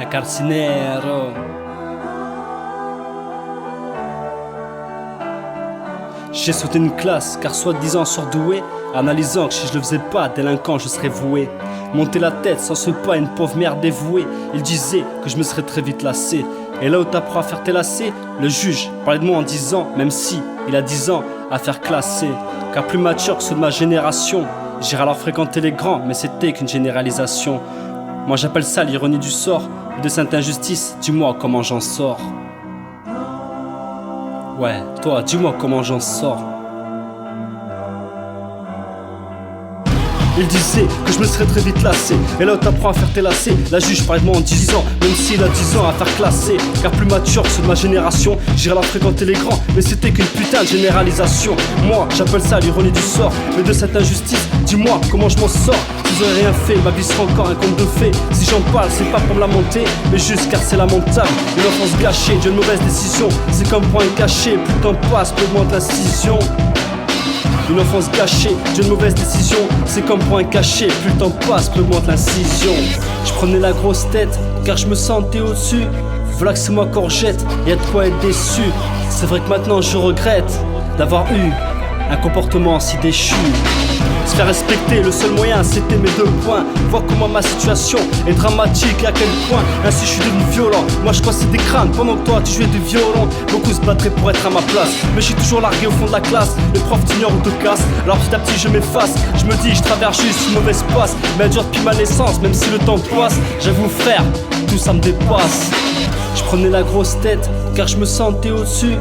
La Carcinero. J'ai sauté une classe car soi-disant surdoué, analysant que si je le faisais pas, délinquant je serais voué. Monter la tête sans ce pas, une pauvre mère dévouée. Il disait que je me serais très vite lassé. Et là où t'apprends à faire tes lacets, le juge parlait de moi en disant, même si il a 10 ans à faire classer. Car plus mature que ceux de ma génération, j'irai alors fréquenter les grands, mais c'était qu'une généralisation. Moi j'appelle ça l'ironie du sort, de cette injustice, dis-moi comment j'en sors. Ouais, toi, dis-moi comment j'en sors. Il disait que je me serais très vite lassé. Et là où t'apprends à faire tes lacets, la juge parlait de moi en 10 ans, même s'il a 10 ans à faire classer. Car plus mature que ceux de ma génération, j'irai alors fréquenter les grands, mais c'était qu'une putain de généralisation. Moi, j'appelle ça l'ironie du sort, mais de cette injustice, dis-moi comment je m'en sors. Si j'aurais rien fait, ma vie sera encore un conte de fées. Si j'en parle, c'est pas pour me lamenter, mais juste car c'est lamentable. Une enfance gâchée d'une mauvaise décision, c'est comme point caché, plus le temps passe, plus augmente l'incision. Une enfance gâchée d'une mauvaise décision, c'est comme pour un cachet, plus le temps passe, plus augmente l'incision. Je prenais la grosse tête, car je me sentais au-dessus. Voilà que c'est moi Courgette, y'a de quoi être déçu. C'est vrai que maintenant je regrette d'avoir eu un comportement si déchu. Se faire respecter, le seul moyen c'était mes 2 points. Vois comment ma situation est dramatique et à quel point ainsi je suis devenu violent. Moi je cassais des crânes pendant que toi tu jouais du violon. Beaucoup se battraient pour être à ma place, mais je suis toujours largué au fond de la classe. Les profs t'ignorent ou te cassent, alors petit à petit je m'efface. Je me dis je traverse juste une mauvaise passe, mais elle dure depuis ma naissance, même si le temps passe. J'avoue frère, tout ça me dépasse. Je prenais la grosse tête, car je me sentais au-dessus.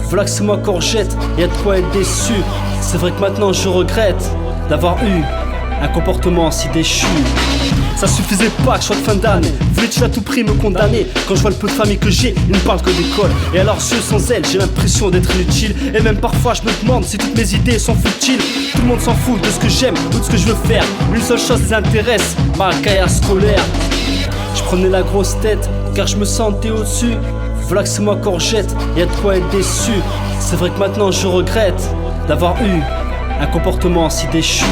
Voilà que c'est moi Courgette, y'a de quoi être déçu. C'est vrai que maintenant je regrette d'avoir eu un comportement si déchu. Ça suffisait pas que je sois de fin d'année. Voulais-tu à tout prix me condamner? Quand je vois le peu de famille que j'ai, ils ne parlent que d'école. Et alors yeux sans elle, j'ai l'impression d'être inutile. Et même parfois je me demande si toutes mes idées sont futiles. Tout le monde s'en fout de ce que j'aime ou de ce que je veux faire. Une seule chose les intéresse, ma carrière scolaire. Je prenais la grosse tête car je me sentais au-dessus. Voilà que c'est moi Courgette, y'a de quoi être déçu. C'est vrai que maintenant je regrette d'avoir eu un comportement si déchu.